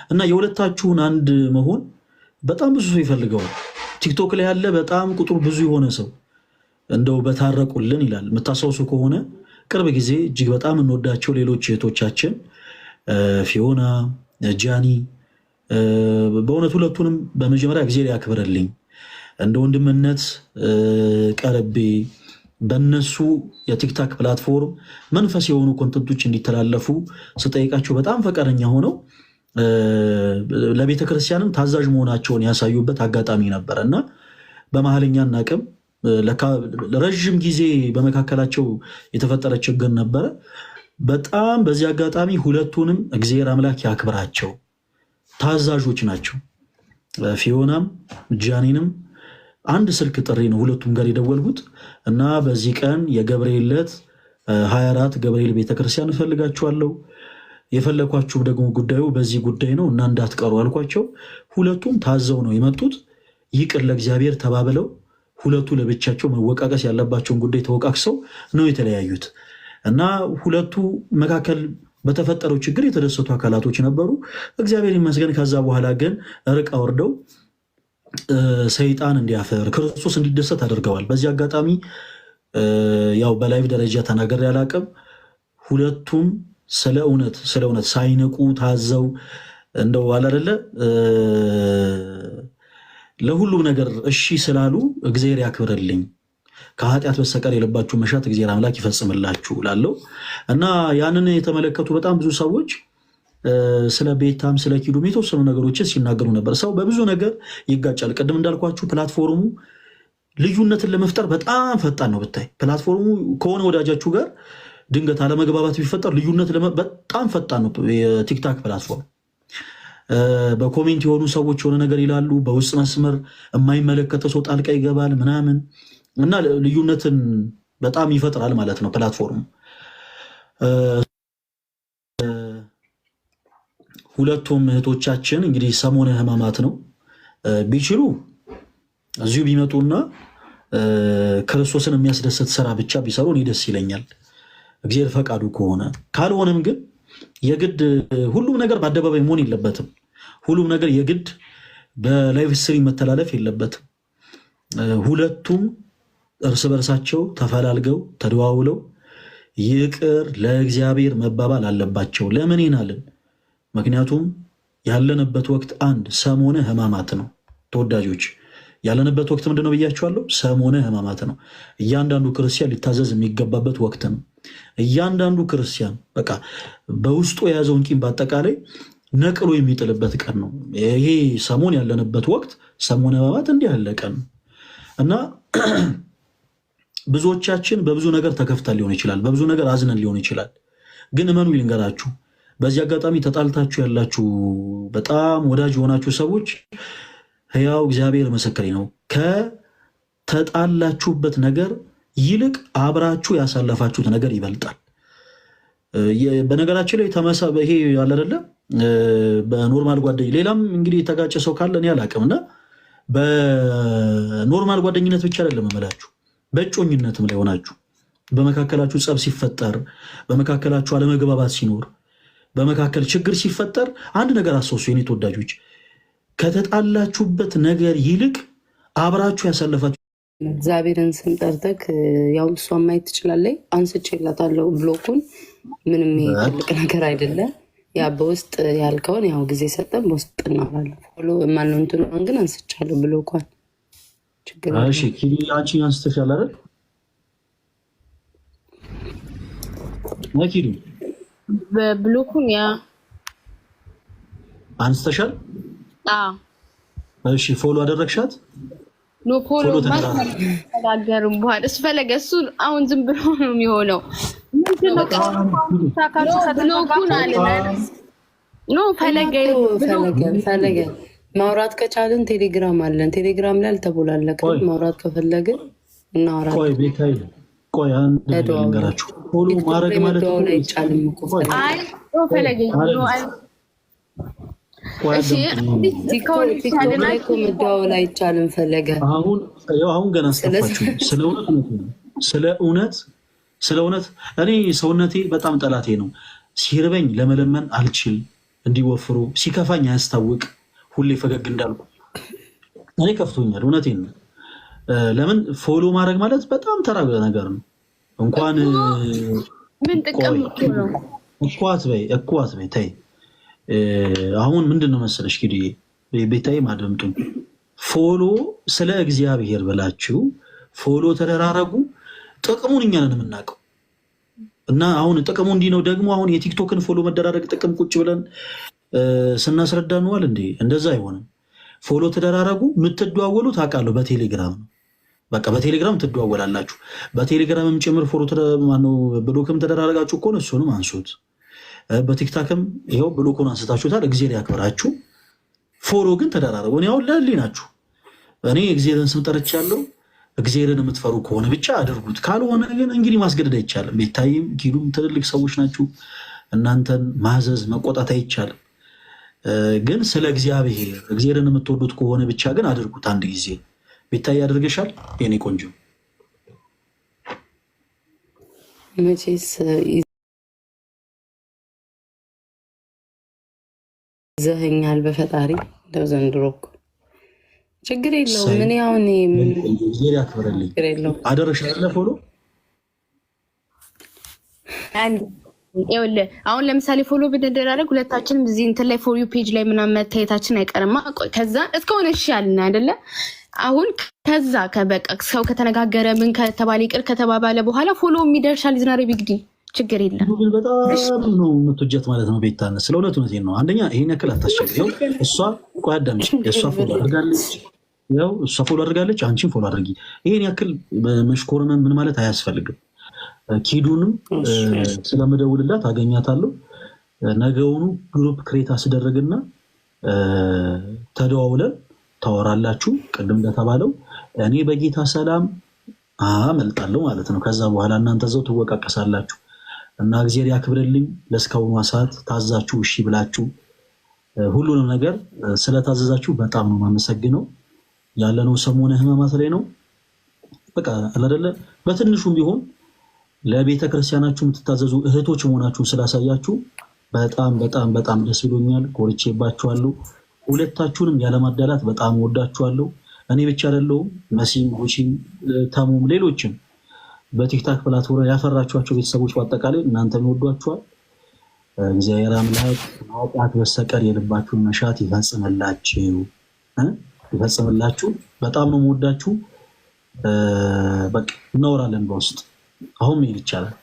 እና የሁለታችሁን አንድ መሆን በጣም ብዙ ሰው ይፈልገዋል። ቲክቶክ ላይ ያለ በጣም ቁጥሩ ብዙ የሆነ ሰው እንደው በታረቁልን ይላል። የምታስታውሱ ከሆነ ቅርብ ጊዜ እጅግ በጣም እንወዳቸው ሌሎች እህቶቻችን ፊዮና፣ ጃኒ በእውነት ሁለቱንም በመጀመሪያ ጊዜ ያክብረልኝ እንደ ወንድምነት ቀርቤ በነሱ የቲክታክ ፕላትፎርም መንፈስ የሆኑ ኮንተንቶች እንዲተላለፉ ስጠይቃቸው በጣም ፈቃደኛ ሆነው ለቤተክርስቲያንም ታዛዥ መሆናቸውን ያሳዩበት አጋጣሚ ነበረ እና በመሀልኛ እናቅም ረዥም ጊዜ በመካከላቸው የተፈጠረ ችግር ነበረ። በጣም በዚህ አጋጣሚ ሁለቱንም እግዚአብሔር አምላክ ያክብራቸው፣ ታዛዦች ናቸው። ፊዮናም ጃኒንም አንድ ስልክ ጥሪ ነው ሁለቱም ጋር የደወልኩት እና በዚህ ቀን የገብርኤል ዕለት 24 ገብርኤል ቤተክርስቲያን እፈልጋችኋለሁ፣ የፈለኳችሁ ደግሞ ጉዳዩ በዚህ ጉዳይ ነው እና እንዳትቀሩ አልኳቸው። ሁለቱም ታዘው ነው የመጡት። ይቅር ለእግዚአብሔር ተባብለው ሁለቱ ለብቻቸው መወቃቀስ ያለባቸውን ጉዳይ ተወቃቅሰው ነው የተለያዩት እና ሁለቱ መካከል በተፈጠረው ችግር የተደሰቱ አካላቶች ነበሩ። እግዚአብሔር ይመስገን። ከዛ በኋላ ግን ርቃ ወርደው ሰይጣን እንዲያፈር ክርስቶስ እንዲደሰት አድርገዋል። በዚህ አጋጣሚ ያው በላይቭ ደረጃ ተናገር ያላቅም ሁለቱም ስለ እውነት ሳይነቁ ታዘው እንደው አላደለ ለሁሉም ነገር እሺ ስላሉ እግዚአብሔር ያክብርልኝ፣ ከኃጢአት በስተቀር የልባችሁ መሻት እግዚአብሔር አምላክ ይፈጽምላችሁ ላለው እና ያንን የተመለከቱ በጣም ብዙ ሰዎች ስለ ቤታም ስለ ኪዱም የተወሰኑ ነገሮችን ሲናገሩ ነበር። ሰው በብዙ ነገር ይጋጫል። ቅድም እንዳልኳችሁ ፕላትፎርሙ ልዩነትን ለመፍጠር በጣም ፈጣን ነው። ብታይ ፕላትፎርሙ ከሆነ ወዳጃችሁ ጋር ድንገት አለመግባባት ቢፈጠር ልዩነት በጣም ፈጣን ነው። የቲክታክ ፕላትፎርም በኮሜንት የሆኑ ሰዎች የሆነ ነገር ይላሉ፣ በውስጥ መስመር የማይመለከተ ሰው ጣልቃ ይገባል ምናምን እና ልዩነትን በጣም ይፈጥራል ማለት ነው ፕላትፎርሙ። ሁለቱም እህቶቻችን እንግዲህ ሰሞነ ሕማማት ነው። ቢችሉ እዚሁ ቢመጡና ክርስቶስን የሚያስደስት ስራ ብቻ ቢሰሩ እኔ ደስ ይለኛል፣ እግዚአብሔር ፈቃዱ ከሆነ። ካልሆነም ግን የግድ ሁሉም ነገር በአደባባይ መሆን የለበትም። ሁሉም ነገር የግድ በላይቭ ስትሪም መተላለፍ የለበትም። ሁለቱም እርስ በርሳቸው ተፈላልገው ተደዋውለው ይቅር ለእግዚአብሔር መባባል አለባቸው። ለምን ይናልን? ምክንያቱም ያለንበት ወቅት አንድ ሰሞነ ሕማማት ነው። ተወዳጆች ያለንበት ወቅት ምንድነው ብያቸዋለሁ? ሰሞነ ሕማማት ነው። እያንዳንዱ ክርስቲያን ሊታዘዝ የሚገባበት ወቅት ነው። እያንዳንዱ ክርስቲያን በቃ በውስጡ የያዘውን ቂም በአጠቃላይ ነቅሎ የሚጥልበት ቀን ነው። ይሄ ሰሞን ያለንበት ወቅት ሰሞነ ሕማማት እንዲህ ያለ ቀን ነው እና ብዙዎቻችን በብዙ ነገር ተከፍተን ሊሆን ይችላል፣ በብዙ ነገር አዝነን ሊሆን ይችላል። ግን እመኑ ልንገራችሁ፣ በዚህ አጋጣሚ ተጣልታችሁ ያላችሁ በጣም ወዳጅ የሆናችሁ ሰዎች ሕያው እግዚአብሔር ምስክሬ ነው፣ ከተጣላችሁበት ነገር ይልቅ አብራችሁ ያሳለፋችሁት ነገር ይበልጣል። በነገራችን ላይ ይሄ ያለ አይደለ በኖርማል ጓደኝ ሌላም እንግዲህ የተጋጨ ሰው ካለ እኔ አላቅም እና በኖርማል ጓደኝነት ብቻ አይደለም እምላችሁ፣ በእጮኝነትም ላይ ሆናችሁ በመካከላችሁ ጸብ ሲፈጠር፣ በመካከላችሁ አለመግባባት ሲኖር፣ በመካከል ችግር ሲፈጠር አንድ ነገር አስታውሱ የኔ ተወዳጆች፣ ከተጣላችሁበት ነገር ይልቅ አብራችሁ ያሳለፋችሁ እግዚአብሔርን ስም ጠርተህ ያው እሷ ማየት ትችላለህ። አንስቼላታለሁ ብሎኩን። ምንም ትልቅ ነገር አይደለም። ያ በውስጥ ያልከውን ያው ጊዜ ሰጠን በውስጥ እናወራለን። ፎሎ ማነው እንትኑን ግን አንስቻለሁ ብሎኳን። ችግር የለም። እሺ ኪዲ አንቺ አንስተሻል አይደል? ወኪሉ በብሎኩን ያ አንስተሻል? እሺ ፎሎ አደረግሻት? ኖ ፎሎ ማስተናገርም በኋላ እሱ ፈለገ እሱ አሁን ዝም ብሎ ነው የሚሆነው። ምንድነው ብሎኩን አለ ኖ ፈለገ ማውራት ከቻልን ቴሌግራም አለን። ቴሌግራም ላይ አልተቦላለቅም። ማውራት ከፈለግን እናወራለን። ቆይ ቤታይ ቆይ አንድ ነገራችሁ ፎሎ ማድረግ ማለት ነው አይቻልም እኮ አይ ኖ ፈለገ ኖ አይ እሺ መደዋወል አይቻልም። ፈለገ አሁን ገና አስጠፋችሁ። ስለ እውነት እኔ ሰውነቴ በጣም ጠላቴ ነው። ሲርበኝ ለመለመን አልችል፣ እንዲወፍሩ ሲከፋኝ አያስታውቅ ሁሌ ፈገግ እንዳልኩ እኔ ከፍቶኛል። እውነቴን ነው። ለምን ፎሎ ማድረግ ማለት በጣም ተራ ነገር ነው። እንኳን ምን ጥቅም ነው? እኳት በይ ተይ። አሁን ምንድን ነው መሰለሽ እንግዲህ ቤታዬ ማድምጡኝ፣ ፎሎ ስለ እግዚአብሔር ብላችሁ ፎሎ ተደራረጉ። ጥቅሙን እኛ ነን የምናውቀው። እና አሁን ጥቅሙ እንዲህ ነው ደግሞ አሁን የቲክቶክን ፎሎ መደራረግ ጥቅም ቁጭ ብለን ስናስረዳ ነዋል እንዴ? እንደዛ አይሆንም። ፎሎ ተደራረጉ። የምትደዋወሉ ታውቃለሁ በቴሌግራም ነው። በቃ በቴሌግራም ትደዋወላላችሁ። በቴሌግራምም ጭምር ፎሎ ብሎክም ተደራረጋችሁ እኮ እሱንም አንሱት። በቲክታክም ይኸው ብሎኩን አንስታችሁታል። እግዚአብሔር ያክብራችሁ። ፎሎ ግን ተደራረጉ። እኔ አሁን ለህሊ ናችሁ። እኔ እግዚአብሔርን ስም ጠርቻለሁ። እግዚአብሔርን የምትፈሩ ከሆነ ብቻ አድርጉት። ካልሆነ ግን እንግዲህ ማስገደድ አይቻልም። ቤታይም ኪዱም ትልልቅ ሰዎች ናችሁ። እናንተን ማዘዝ መቆጣት አይቻልም። ግን ስለ እግዚአብሔርን የምትወዱት ከሆነ ብቻ ግን አድርጉት። አንድ ጊዜ ቤታይ ያደርግሻል የኔ ቆንጆ። መቼስ ይዘኸኛል በፈጣሪ እንደው ዘንድሮ እኮ ችግር የለውም። ምን አሁን ያክብረልኝ አደረሻለ ፎሎ ይኸውልህ አሁን ለምሳሌ ፎሎ ብንደራረግ ሁለታችንም እዚህ እንትን ላይ ፎር ዩ ፔጅ ላይ ምናምን መታየታችን አይቀርማ። ከዛ እስከሆነ እሺ ያልን አይደለ? አሁን ከዛ ከበቃ ሰው ከተነጋገረ ምን ከተባለ ይቅር ከተባባለ በኋላ ፎሎ የሚደርሻል ይዝናሪ ቢግዲ ችግር የለም። በጣም ነው የምትወጀት ማለት ነው። ቤታነስ ስለ እውነቴን ነው። አንደኛ ይሄን ያክል አታስቸግሪው። እሷ ቆይ አዳምጪ። እሷ ፎሎ አድርጋለች፣ ያው እሷ ፎሎ አድርጋለች፣ አንቺን ፎሎ አድርጊ። ይሄን ያክል መሽኮርመን ምን ማለት አያስፈልግም። ኪዱንም ስለምደውልላት አገኛታለሁ። ነገውኑ ግሩፕ ክሬት አስደረግና ተደዋውለን ታወራላችሁ። ቅድም እንደተባለው እኔ በጌታ ሰላም አመልጣለሁ ማለት ነው። ከዛ በኋላ እናንተ ዘው ትወቃቀሳላችሁ እና እግዚአብሔር ያክብርልኝ። ለእስካሁኗ ሰዓት ታዛችሁ እሺ ብላችሁ ሁሉንም ነገር ስለታዘዛችሁ በጣም ነው የማመሰግነው። ያለነው ሰሞነ ሕማማት ላይ ነው። በቃ አይደለ በትንሹም ቢሆን ለቤተ ክርስቲያናችሁ የምትታዘዙ እህቶች መሆናችሁን ስላሳያችሁ በጣም በጣም በጣም ደስ ብሎኛል። ኮርቼባችኋለሁ። ሁለታችሁንም ያለማዳላት በጣም ወዳችኋለሁ። እኔ ብቻ አይደለሁም፣ መሲም፣ ጉቺም፣ ተሙም ሌሎችም በቲክታክ ፕላትፎርም ያፈራችኋቸው ቤተሰቦች በአጠቃላይ እናንተም ይወዷችኋል። እግዚአብሔር አምላክ ማውጣት በስተቀር የልባችሁን መሻት ይፈጽምላችሁ። በጣም ነው የምወዳችሁ። በቃ እናወራለን በውስጥ አሁን መሄድ ይቻላል።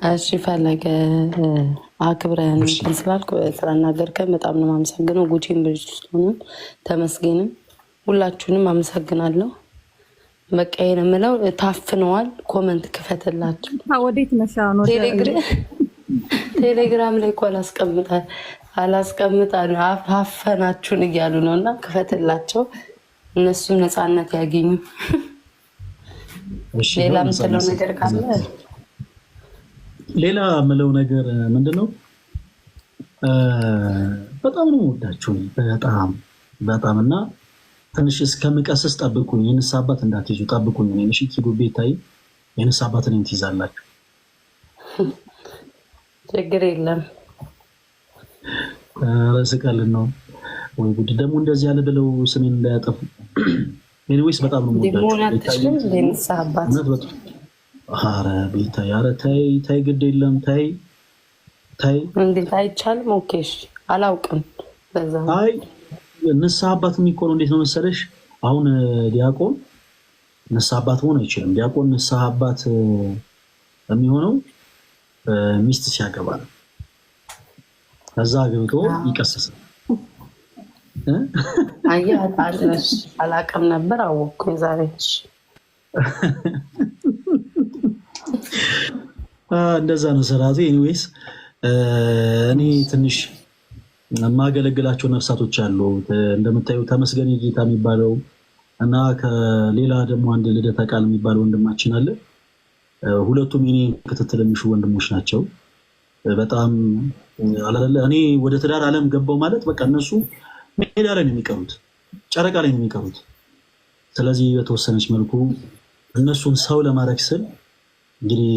እሺ ፈለገ አክብረን እንትን ስላልክ ስላናገርከን በጣም ነው የማመሰግነው። ጉቺም ልጅ ስለሆነ ተመስገንም ሁላችሁንም አመሰግናለሁ። በቃ ይሄን የምለው ታፍነዋል። ኮመንት ክፈትላችሁ። ወዴት ነሻ ነው? ቴሌግራም ላይ እኮ አላስቀምጣ አፈናችሁን እያሉ ነው። እና ክፈትላቸው እነሱም ነፃነት ያገኙ። ሌላ ምትለው ነገር ካለ? ሌላ ምለው ነገር ምንድነው? በጣም ነው ወዳችሁ በጣም እና ትንሽ እስከምቀስስ ጠብቁኝ። የንስሐ አባት እንዳትይዙ ጠብቁኝ። እኔ ምሽ ኪዱ ቤታይ የንስሐ አባትን እንትይዛላችሁ። ችግር የለም። ረስቀልን ነው ወይ ጉድ ደግሞ እንደዚህ ያለ ብለው ስሜን እንዳያጠፉ። ኤኒዌይስ በጣም ነው ወዳችሁ የንስሐ አባት። ኧረ ቤታይ ኧረ ተይ ግድ የለም ተይ እንዴት አይቻልም? ኦኬ እሺ አላውቅም። በዛ አይ ንስሐ አባት የሚኮነው እንዴት ነው መሰለሽ? አሁን ዲያቆን ንስሐ አባት መሆን አይችልም። ዲያቆን ንስሐ አባት የሚሆነው ሚስት ሲያገባ ነው። ከዛ አግብቶ ይቀሰሳል። አላውቅም ነበር፣ አወቅኩኝ ዛሬ። እንደዛ ነው ስርዓቱ። ኤኒዌይስ እኔ ትንሽ የማገለግላቸው ነፍሳቶች አሉ። እንደምታዩ ተመስገን የጌታ የሚባለው እና ከሌላ ደግሞ አንድ ልደተ ቃል የሚባለው ወንድማችን አለ። ሁለቱም የኔ ክትትል የሚሹ ወንድሞች ናቸው። በጣም እኔ ወደ ትዳር ዓለም ገባው ማለት በቃ እነሱ ሜዳ ላይ ነው የሚቀሩት፣ ጨረቃ ላይ ነው የሚቀሩት። ስለዚህ በተወሰነች መልኩ እነሱን ሰው ለማድረግ ስል እንግዲህ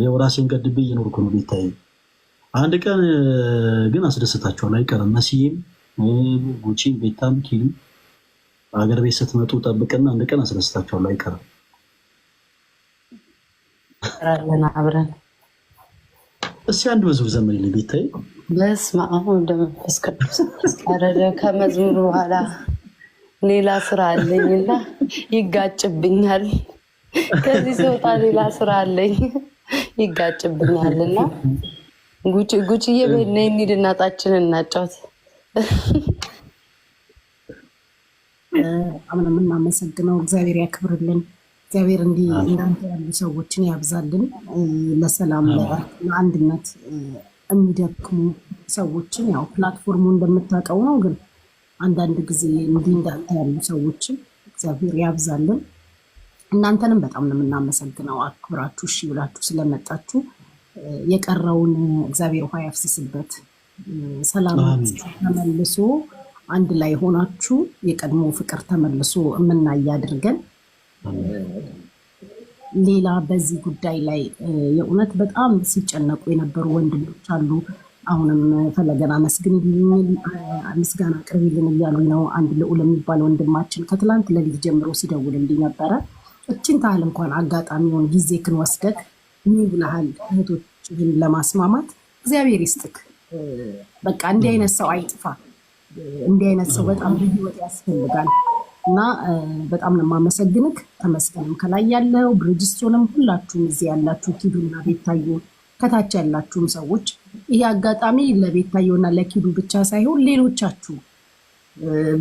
ያው ራሴን ገድቤ እየኖርኩ ነው። ቤታይ አንድ ቀን ግን አስደስታቸዋል አይቀርም። መሲም ጉቺ ቤታም ኪሉ ሀገር ቤት ስትመጡ ጠብቅና አንድ ቀን አስደስታቸዋል አይቀርም። አብረን እስኪ አንድ መዝሙር ዘምሪልኝ ቤታዬ። በስመ አብ ወወልድ ወመንፈስ ቅዱስ። ኧረ ከመዝሙር በኋላ ሌላ ስራ አለኝና ይጋጭብኛል። ከዚህ ስወጣ ሌላ ስራ አለኝ ይጋጭብኛልና ጉቺዬ በእነ እንሂድ እናታችንን እናጫውት። አሁን የምናመሰግነው እግዚአብሔር ያክብርልን። እግዚአብሔር እንዲህ እንዳንተ ያሉ ሰዎችን ያብዛልን። ለሰላም ለአንድነት የሚደክሙ ሰዎችን ያው ፕላትፎርሙ እንደምታውቀው ነው፣ ግን አንዳንድ ጊዜ እንዲህ እንዳንተ ያሉ ሰዎችን እግዚአብሔር ያብዛልን። እናንተንም በጣም ነው የምናመሰግነው አክብራችሁ እሺ ብላችሁ ስለመጣችሁ። የቀረውን እግዚአብሔር ውሃ ያፍስስበት። ሰላም ተመልሶ አንድ ላይ ሆናችሁ የቀድሞ ፍቅር ተመልሶ የምናይ አድርገን። ሌላ በዚህ ጉዳይ ላይ የእውነት በጣም ሲጨነቁ የነበሩ ወንድሞች አሉ። አሁንም ፈለገን ምስጋና አቅርቢልን እያሉ ነው። አንድ ልዑል የሚባል ወንድማችን ከትላንት ለሊት ጀምሮ ሲደውልልኝ ነበረ። እችን ታህል እንኳን አጋጣሚውን ጊዜክን ወስደክ ምን ብለሃል እህቶችን ለማስማማት እግዚአብሔር ይስጥክ። በቃ እንዲህ አይነት ሰው አይጥፋ። እንዲህ አይነት ሰው በጣም በህይወት ያስፈልጋል እና በጣም ነው የማመሰግንክ። ተመስገንም ከላይ ያለው ብሪጅስቶንም ሁላችሁም እዚህ ያላችሁ ኪዱና ቤታዮ ከታች ያላችሁም ሰዎች ይሄ አጋጣሚ ለቤታዮና ለኪዱ ብቻ ሳይሆን ሌሎቻችሁ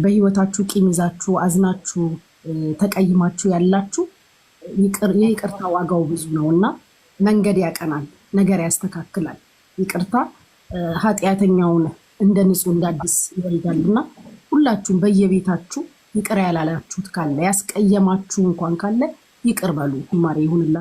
በህይወታችሁ ቂም ይዛችሁ አዝናችሁ ተቀይማችሁ ያላችሁ የይቅርታ ዋጋው ብዙ ነውና መንገድ ያቀናል፣ ነገር ያስተካክላል። ይቅርታ ኃጢአተኛውን እንደ ንጹህ እንዳዲስ ይወልዳልና ሁላችሁም በየቤታችሁ ይቅር ያላላችሁት ካለ ያስቀየማችሁ እንኳን ካለ ይቅር በሉ። ማሪ ይሁንላችሁ።